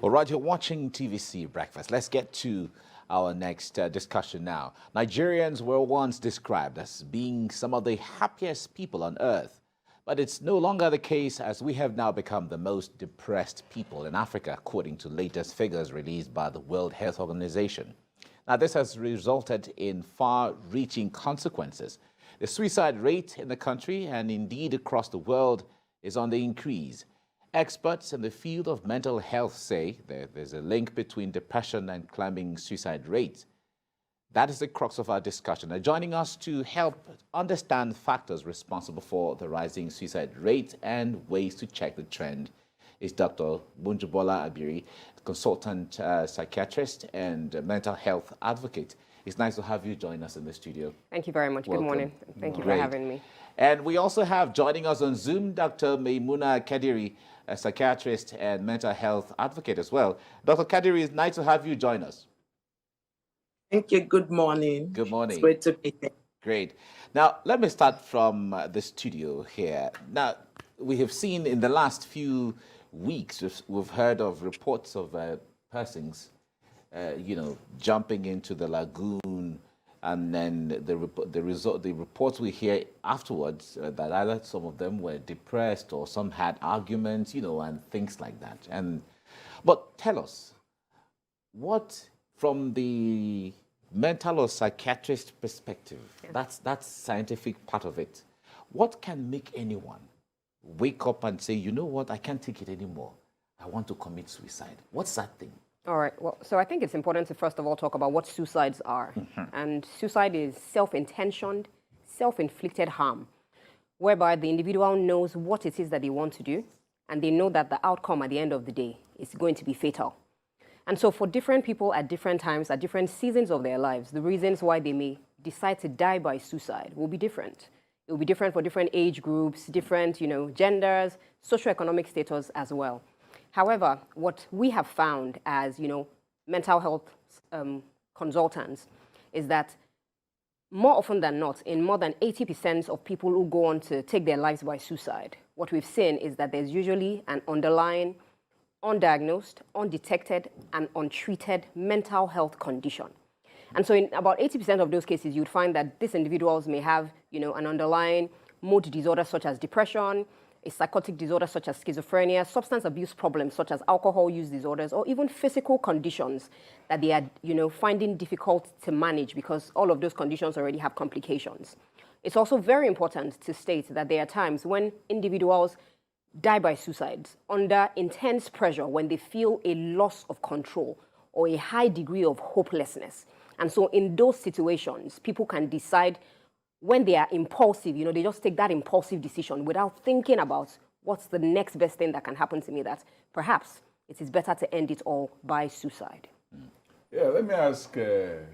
All right, you're watching TVC Breakfast. Let's get to our next discussion now. Nigerians were once described as being some of the happiest people on earth, but it's no longer the case, as we have now become the most depressed people in Africa, according to latest figures released by the World Health Organization. Now, this has resulted in far-reaching consequences. The suicide rate in the country and indeed across the world is on the increase. Experts in the field of mental health say there's a link between depression and climbing suicide rates. That is the crux of our discussion. Now, joining us to help understand factors responsible for the rising suicide rate and ways to check the trend is Dr. Bunjubola Abiri, consultant psychiatrist and mental health advocate. It's nice to have you join us in the studio. Thank you very much. Welcome. Good morning. Thank you for having me. And we also have joining us on Zoom Dr. Maymunah Kadiri, a psychiatrist and mental health advocate as well. Dr. Kadiri, it's nice to have you join us. Thank you. Good morning. Good morning. It's great to be here. Great. Now, let me start from the studio here. Now, we have seen in the last few weeks, we've heard of reports of persons, jumping into the lagoon, and then the reports we hear afterwards that either some of them were depressed or some had arguments, and things like that. But tell us, what from the mental or psychiatrist perspective, that's scientific part of it, what can make anyone wake up and say, you know what, I can't take it anymore, I want to commit suicide? What's that thing? All right. Well, so I think it's important to first of all talk about what suicides are. And suicide is self-intentioned, self-inflicted harm, whereby the individual knows what it is that they want to do, and they know that the outcome at the end of the day is going to be fatal. And so for different people at different times, at different seasons of their lives, the reasons why they may decide to die by suicide will be different. It will be different for different age groups, different, genders, socioeconomic status as well. However, what we have found as, mental health consultants is that more often than not, in more than 80% of people who go on to take their lives by suicide, what we've seen is that there's usually an underlying, undiagnosed, undetected, and untreated mental health condition. And so in about 80% of those cases, you'd find that these individuals may have, an underlying mood disorder such as depression, a psychotic disorder such as schizophrenia, substance abuse problems such as alcohol use disorders, or even physical conditions that they are, finding difficult to manage because all of those conditions already have complications. It's also very important to state that there are times when individuals die by suicides under intense pressure, when they feel a loss of control or a high degree of hopelessness. And so in those situations, people can decide when they are impulsive, they just take that impulsive decision without thinking about what's the next best thing that can happen to me, that perhaps it is better to end it all by suicide. Yeah, let me ask the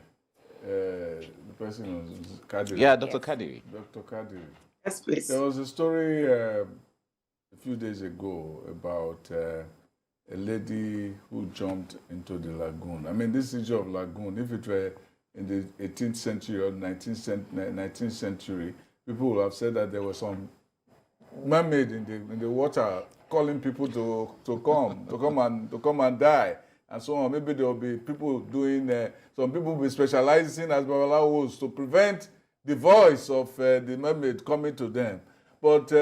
person who's Kadiri. Yeah, Dr. Kadiri. Dr. Kadiri. Yes, please. There was a story a few days ago about a lady who jumped into the lagoon. I mean, this issue of lagoon, if it were in the 18th century or 19th century, people would have said that there was some mermaid in the water calling people to come and die, and so on. Maybe there will be people doing some people will be specializing as babalawos to prevent the voice of the mermaid coming to them. But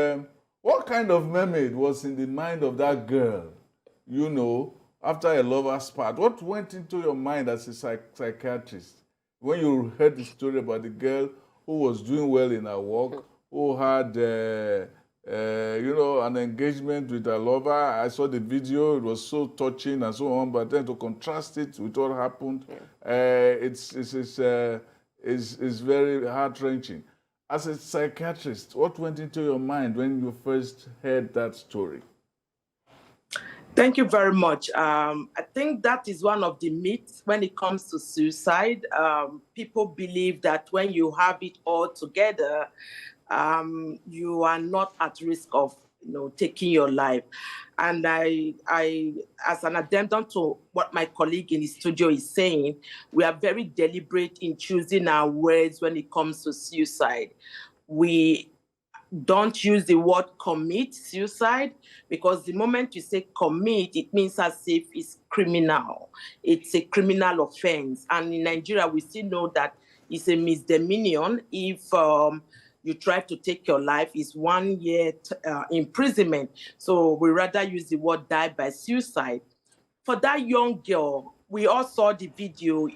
what kind of mermaid was in the mind of that girl? After a lover's part, what went into your mind as a psychiatrist when you heard the story about the girl who was doing well in her work, who had, an engagement with her lover? I saw the video; it was so touching and so on. But then to contrast it with what happened, it's very heart-wrenching. As a psychiatrist, what went into your mind when you first heard that story? Thank you very much. I think that is one of the myths when it comes to suicide. People believe that when you have it all together, you are not at risk of taking your life. And I, as an addendum to what my colleague in the studio is saying, we are very deliberate in choosing our words when it comes to suicide. We don't use the word commit suicide, because the moment you say commit, it means as if it's criminal. It's a criminal offense. And in Nigeria, we still know that it's a misdemeanor. If you try to take your life, is 1 year imprisonment. So we rather use the word die by suicide. For that young girl, we all saw the video,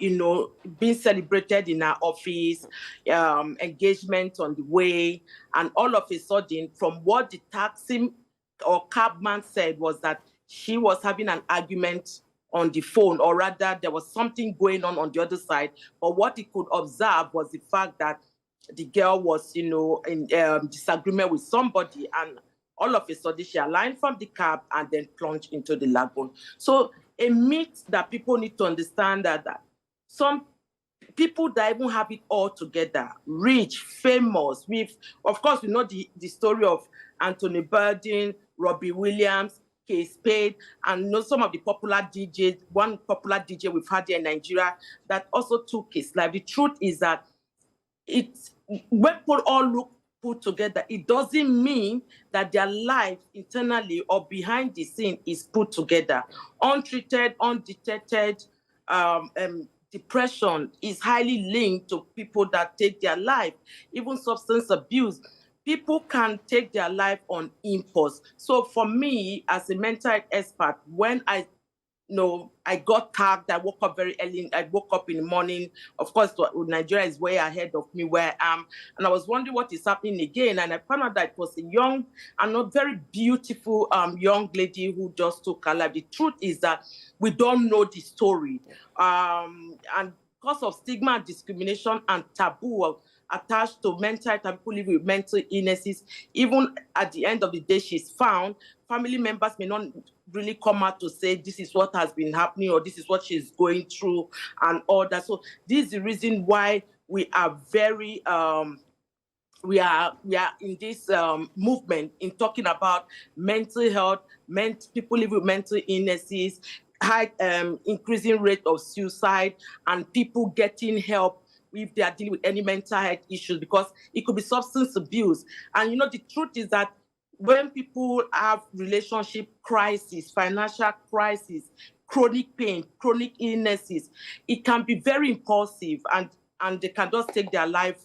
being celebrated in her office, engagement on the way, and all of a sudden, from what the taxi or cabman said was that she was having an argument on the phone, or rather there was something going on the other side. But what he could observe was the fact that the girl was, in disagreement with somebody, and all of a sudden she aligned from the cab and then plunged into the lagoon. So a myth that people need to understand that some people that even have it all together, rich, famous, of course, we know the story of Anthony Bourdain, Robbie Williams, Spate, and some of the popular DJs, one popular DJ we've had here in Nigeria that also took his life. The truth is that when people all look put together, it doesn't mean that their life internally or behind the scene is put together. Untreated, undetected depression is highly linked to people that take their life. Even substance abuse, people can take their life on impulse. So for me, as a mental health expert, when I got tagged. I woke up very early. I woke up in the morning. Of course, Nigeria is way ahead of me where I am. And I was wondering what is happening again. And I found out that it was a young and not very beautiful young lady who just took her life. The truth is that we don't know the story. And because of stigma and discrimination and taboo attached to mental health and people living with mental illnesses, even at the end of the day she's found, family members may not really come out to say this is what has been happening or this is what she's going through and all that. So this is the reason why we are very we are in this movement in talking about mental health, people living with mental illnesses, high increasing rate of suicide, and people getting help if they are dealing with any mental health issues, because it could be substance abuse. And the truth is that when people have relationship crisis, financial crisis, chronic pain, chronic illnesses, it can be very impulsive, and they can just take their life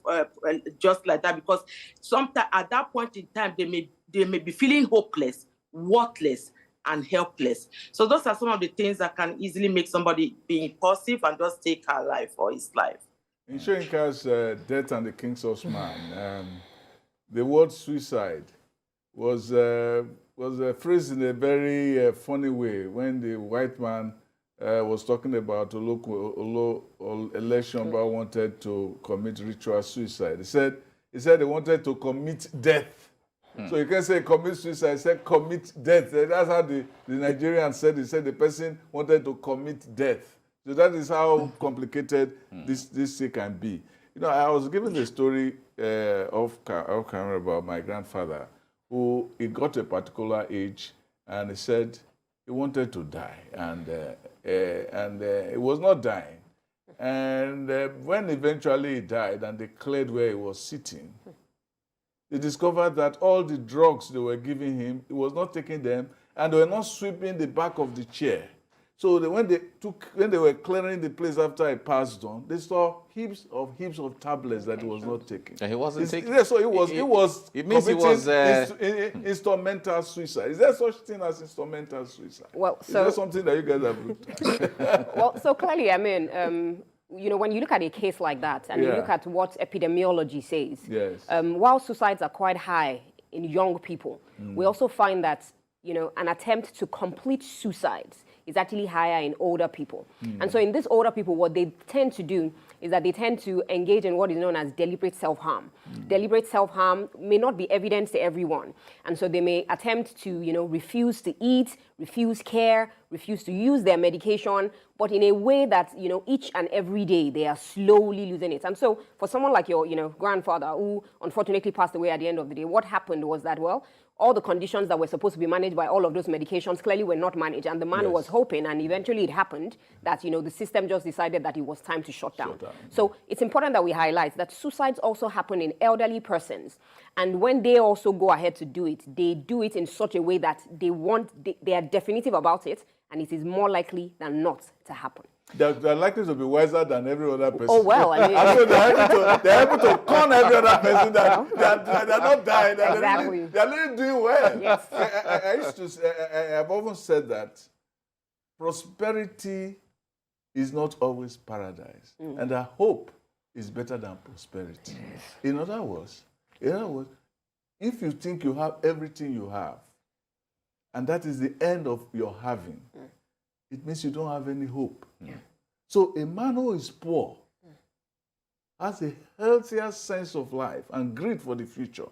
just like that, because sometimes at that point in time they may be feeling hopeless, worthless, and helpless. So those are some of the things that can easily make somebody be impulsive and just take her life or his life. In Shoyinka's Death and the King's Horseman, the word suicide was phrased in a very funny way when the white man was talking about Oleshonba wanted to commit ritual suicide. He said he wanted to commit death. So you can say commit suicide, he said commit death. That's how the Nigerian said. He said the person wanted to commit death. So that is how complicated this thing can be. I was given the story of camera about my grandfather, who he got a particular age and he said he wanted to die, and he was not dying. And when eventually he died and they cleared where he was sitting, they discovered that all the drugs they were giving him, he was not taking them, and they were not sweeping the back of the chair. So when they were clearing the place after I passed on, they saw heaps of tablets that he was not taking. And he wasn't taking. Yeah, so it means he was instrumental suicide. Is there such thing as instrumental suicide? Well, is that something that you guys have looked at? Well, so clearly, I mean, when you look at a case like that and you look at what epidemiology says, while suicides are quite high in young people, we also find that an attempt to complete suicides is actually higher in older people. And so in these older people, what they tend to do is that they tend to engage in what is known as deliberate self-harm. Deliberate self-harm may not be evident to everyone. And so they may attempt to, refuse to eat, refuse care, refuse to use their medication, but in a way that, each and every day they are slowly losing it. And so for someone like your, grandfather, who unfortunately passed away at the end of the day, what happened was that, well, all the conditions that were supposed to be managed by all of those medications clearly were not managed. And the man was hoping, and eventually it happened, that, you know, the system just decided that it was time to shut down. So it's important that we highlight that suicides also happen in elderly persons. And when they also go ahead to do it, they do it in such a way that they are definitive about it, and it is more likely than not to happen. They're likely to be wiser than every other person. Oh, well, I mean... I mean, they're able to con every other person that they're not dying. Exactly. They're really doing well. Yes. I used to say, I've often said that prosperity is not always paradise. And that hope is better than prosperity. Yes. In other words, if you think you have everything you have, and that is the end of your having, it means you don't have any hope. So a man who is poor has a healthier sense of life and greed for the future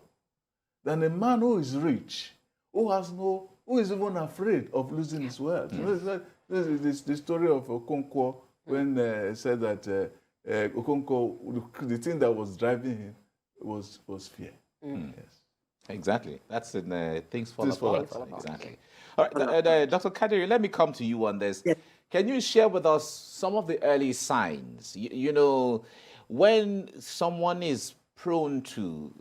than a man who is rich, who is even afraid of losing his wealth. You know, this is the story of Okonkwo when he said that Okonkwo, the thing that was driving him was fear. Yes. Exactly. That's in Things Fall Apart. Exactly. All right, Dr. Kadiri, let me come to you on this. Yes. Can you share with us some of the early signs? You know, when someone is prone to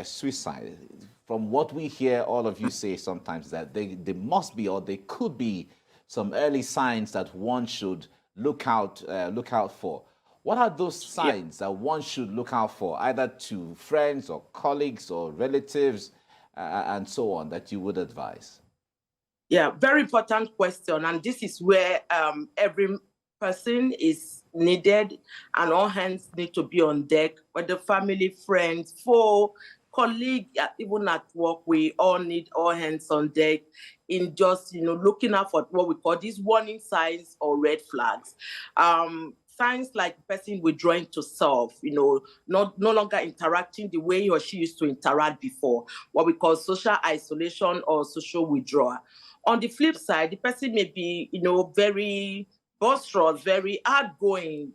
suicide, from what we hear all of you say sometimes, that they must be, or they could be, some early signs that one should look out for. What are those signs that one should look out for, either to friends or colleagues or relatives and so on, that you would advise? Yeah, very important question. And this is where every person is needed and all hands need to be on deck, whether family, friends, foe, colleague, even at work, we all need all hands on deck in just, looking out for what we call these warning signs or red flags. Signs like person withdrawing to self, no longer interacting the way he or she used to interact before, what we call social isolation or social withdrawal. On the flip side, the person may be, very boisterous, very outgoing.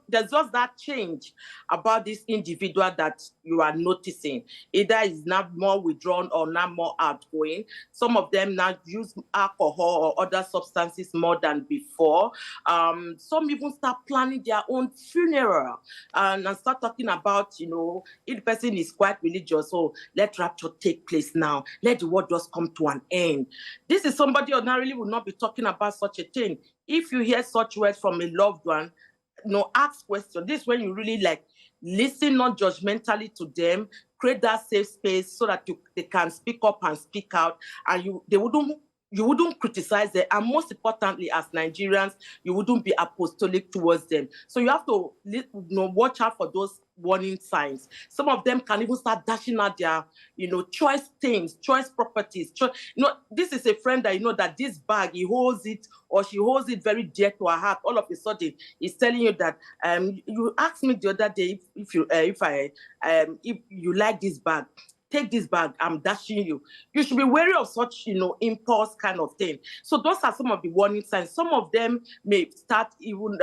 There's just that change about this individual that you are noticing. Either is now more withdrawn or now more outgoing. Some of them now use alcohol or other substances more than before. Some even start planning their own funeral and start talking about, if the person is quite religious, so let rapture take place now. Let the world just come to an end. This is somebody ordinarily would not be talking about such a thing. If you hear such words from a loved one, ask questions. This is when you really listen, not judgmentally to them, create that safe space so that they can speak up and speak out, and you wouldn't criticize them, and most importantly, as Nigerians, you wouldn't be apostolic towards them. So you have to watch out for those warning signs. Some of them can even start dashing out their, choice things, choice properties. This is a friend that that this bag, he holds it or she holds it very dear to her heart. All of a sudden, he's telling you that you asked me the other day if you like this bag. Take this bag, I'm dashing you. You should be wary of such, impulse kind of thing. So those are some of the warning signs. Some of them may start even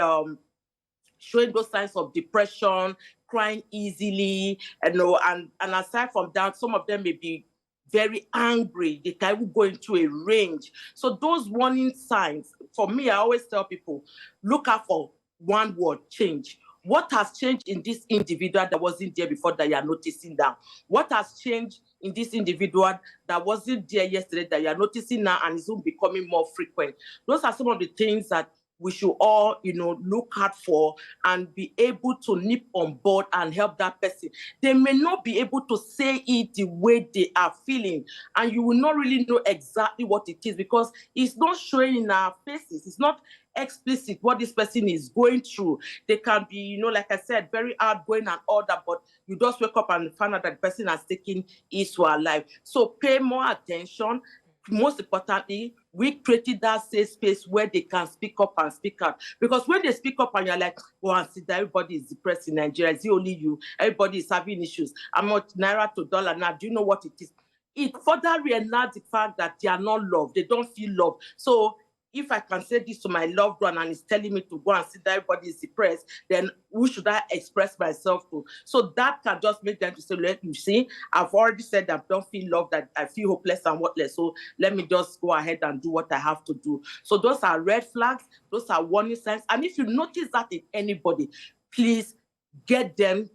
showing those signs of depression, crying easily, and aside from that, some of them may be very angry. They can even go into a range. So those warning signs, for me, I always tell people, look out for one word: change. What has changed in this individual that wasn't there before that you are noticing now? What has changed in this individual that wasn't there yesterday that you are noticing now and is becoming more frequent? Those are some of the things that we should all, look out for and be able to nip on board and help that person. They may not be able to say it the way they are feeling, and you will not really know exactly what it is because it's not showing in our faces. It's not explicit what this person is going through. They can be, like I said, very outgoing and all that, but you just wake up and find out that the person has taken his or her life. So pay more attention. Most importantly, we created that safe space where they can speak up and speak out. Because when they speak up and you're like, I see that everybody is depressed in Nigeria, it's only you, everybody is having issues. I'm not naira to dollar now. Do you know what it is? It further reenacts the fact that they are not loved. They don't feel loved. So if I can say this to my loved one and it's telling me to go and see that everybody is depressed, then who should I express myself to? So that can just make them to say, let me see, I've already said that I don't feel loved, that I feel hopeless and worthless. So let me just go ahead and do what I have to do. So those are red flags. Those are warning signs. And if you notice that in anybody, please get them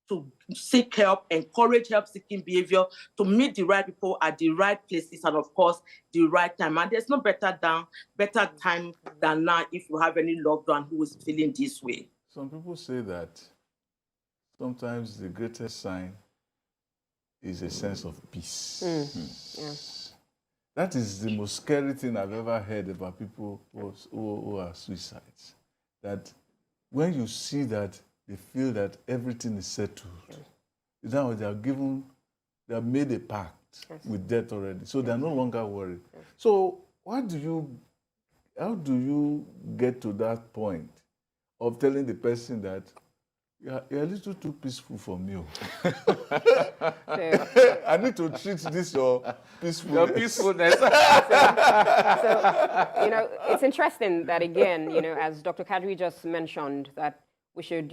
to seek help, encourage help-seeking behavior, to meet the right people at the right places, and of course, the right time. And there's no better time than now if you have any loved one who is feeling this way. Some people say that sometimes the greatest sign is a sense of peace. That is the most scary thing I've ever heard about people who are suicides. That when you see that they feel that everything is settled. Now they have made a pact with death already, so they're no longer worried. So how do you get to that point of telling the person that you're a little too peaceful for me? I need to treat this your peacefulness. Your peacefulness. So, it's interesting that, again, as Dr. Kadri just mentioned, that we should,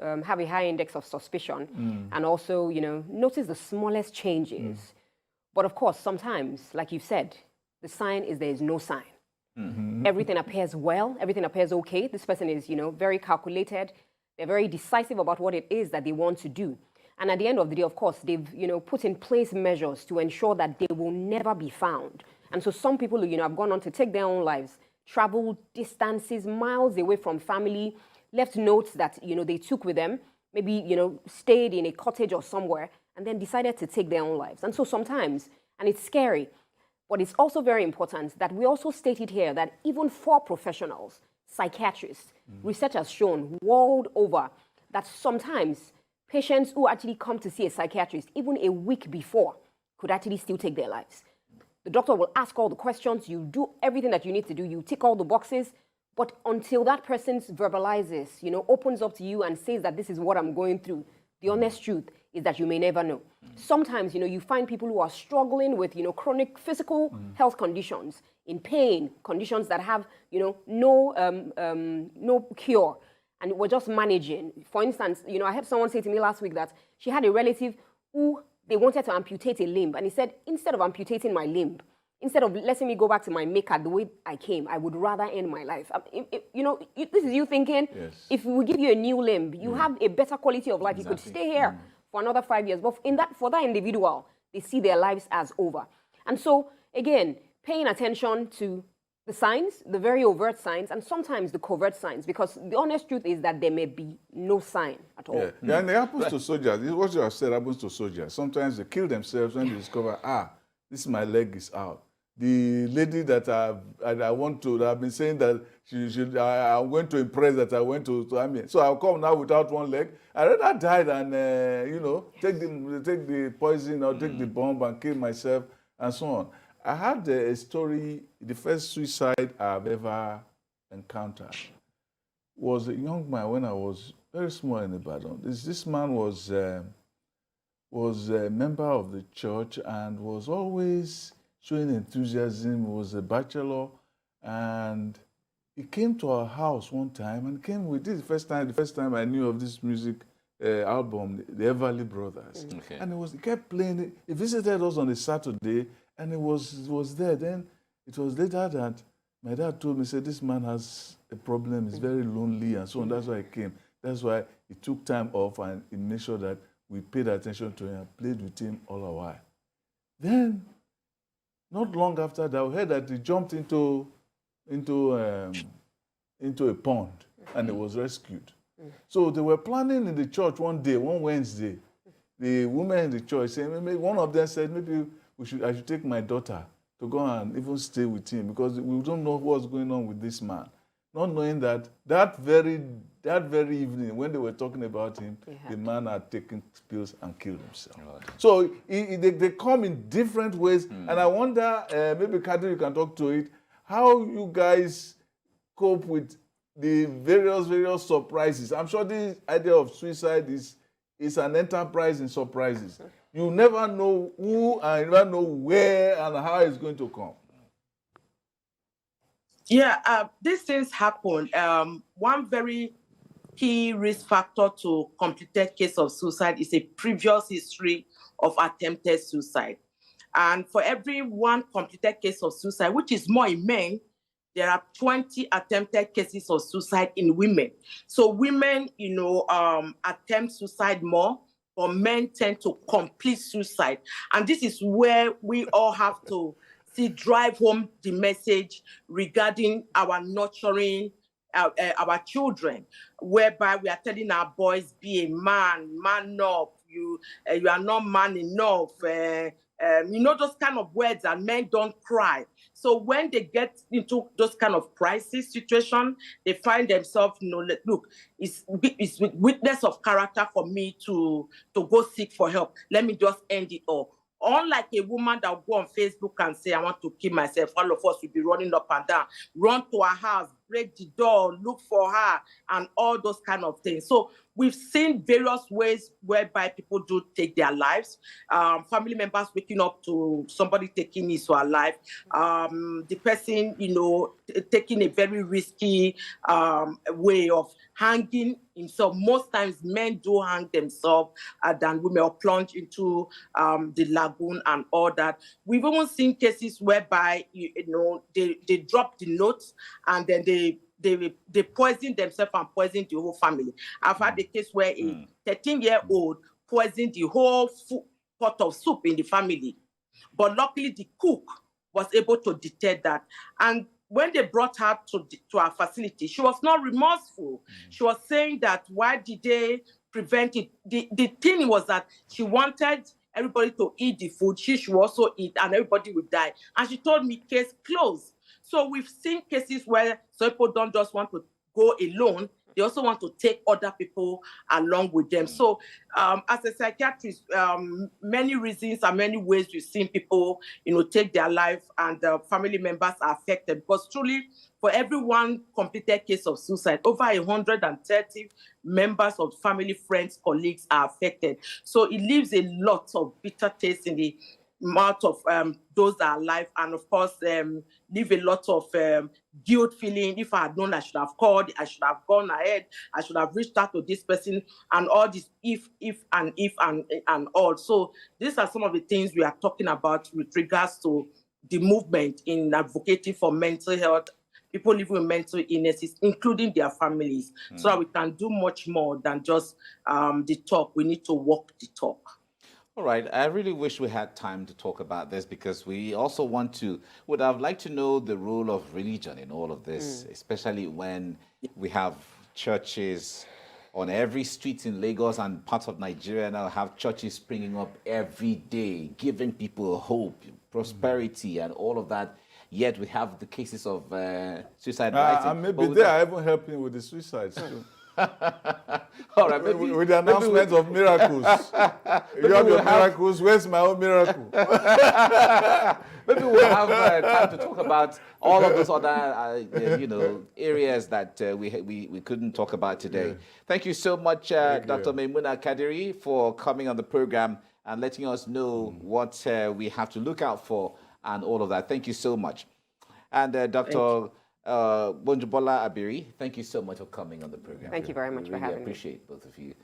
have a high index of suspicion and also, notice the smallest changes. But of course, sometimes, like you said, the sign is there is no sign. Everything appears well, everything appears okay. This person is, very calculated. They're very decisive about what it is that they want to do. And at the end of the day, of course, they've, put in place measures to ensure that they will never be found. And so some people, have gone on to take their own lives, traveled distances, miles away from family, left notes that, they took with them, maybe, stayed in a cottage or somewhere, and then decided to take their own lives. And so sometimes, and it's scary, but it's also very important that we also stated here that even for professionals, psychiatrists, research has shown world over that sometimes patients who actually come to see a psychiatrist even a week before could actually still take their lives. The doctor will ask all the questions, you do everything that you need to do, you tick all the boxes, but until that person verbalizes, opens up to you and says that this is what I'm going through, the honest truth is that you may never know. Sometimes, you find people who are struggling with, chronic physical health conditions, in pain, conditions that have, no cure, and we're just managing. For instance, I had someone say to me last week that she had a relative who they wanted to amputate a limb, and he said, instead of amputating my limb, instead of letting me go back to my maker the way I came, I would rather end my life. This is you thinking, if we give you a new limb, you have a better quality of life. Exactly. You could stay here for another 5 years. But for that individual, they see their lives as over. And so, again, paying attention to the signs, the very overt signs, and sometimes the covert signs, because the honest truth is that there may be no sign at all. Yeah, and it happens to soldiers. What you have said happens to soldiers. Sometimes they kill themselves when they discover, this my leg is out. The lady that I've been saying that I'm going to impress, that I went to army. So I'll come now without one leg. I rather die than, take the poison or take the bomb and kill myself and so on. I had a story, the first suicide I've ever encountered was a young man when I was very small in Ibadan. This man was a member of the church and was always showing enthusiasm, was a bachelor, and he came to our house one time and came with this the first time I knew of this music album, the Everly Brothers. Okay. And he kept playing it. He visited us on a Saturday and it was there. Then it was later that my dad told me, said, this man has a problem, he's very lonely and so on. That's why he came. That's why he took time off and he made sure that we paid attention to him and played with him all the while. Then not long after that, we heard that he jumped into a pond and he was rescued. So they were planning in the church one Wednesday. The women in the church said, maybe one of them said, maybe I should take my daughter to go and even stay with him because we don't know what's going on with this man. Not knowing that very evening when they were talking about him, the man had taken pills and killed himself. So they come in different ways, and I wonder, maybe Kadri, you can talk to it, how you guys cope with the various surprises. I'm sure this idea of suicide is an enterprise in surprises. You never know who and you never know where and how it's going to come. Yeah, these things happen. One very key risk factor to completed case of suicide is a previous history of attempted suicide. And for every one completed case of suicide, which is more in men, there are 20 attempted cases of suicide in women. So women, attempt suicide more, but men tend to complete suicide. And this is where we all have to drive home the message regarding our nurturing our children, whereby we are telling our boys, be a man up, you are not man enough, those kind of words, and men don't cry. So when they get into those kind of crisis situation, they find themselves, look, it's with weakness of character for me to go seek for help. Let me just end it all. Unlike a woman that will go on Facebook and say, I want to kill myself, all of us will be running up and down, run to her house, break the door, look for her, and all those kind of things. So we've seen various ways whereby people do take their lives. Family members waking up to somebody taking his or her life. The person, taking a very risky way of hanging himself. Most times men do hang themselves than women, or plunge into the lagoon and all that. We've even seen cases whereby they drop the notes and then they poison themselves and poison the whole family. I've had a case where a 13-year-old poisoned the whole pot of soup in the family, but luckily the cook was able to detect that. And when they brought her to our facility, she was not remorseful. She was saying that why did they prevent it? The thing was that she wanted everybody to eat the food. She should also eat, and everybody would die. And she told me, case closed. So we've seen cases where some people don't just want to go alone. They also want to take other people along with them. So as a psychiatrist, many reasons and many ways we've seen people, take their life, and family members are affected. Because truly, for every one completed case of suicide, over 130 members of family, friends, colleagues are affected. So it leaves a lot of bitter taste in the mouth of those that are alive, and of course leave a lot of guilt feeling. If I had known, I should have called, I should have gone ahead, I should have reached out to this person, and all this if and all. So these are some of the things we are talking about with regards to the movement in advocating for mental health, people living with mental illnesses, including their families, so that we can do much more than just the talk. We need to walk the talk. All right. I really wish we had time to talk about this, because we also would have liked to know the role of religion in all of this, especially when we have churches on every street in Lagos and parts of Nigeria now, have churches springing up every day, giving people hope, prosperity, and all of that. Yet we have the cases of suicide writing. And maybe they are even helping with the suicides too. All right, maybe, with the announcement of miracles. You have your miracles, where's my own miracle? Maybe we'll have time to talk about all of those other, areas that we couldn't talk about today. Yeah. Thank you so much, Dr. Maymunah Kadiri, for coming on the program and letting us know what we have to look out for and all of that. Thank you so much. And Dr. Bonjubola Abiri, thank you so much for coming on the program. Thank you very much for having me. I appreciate both of you.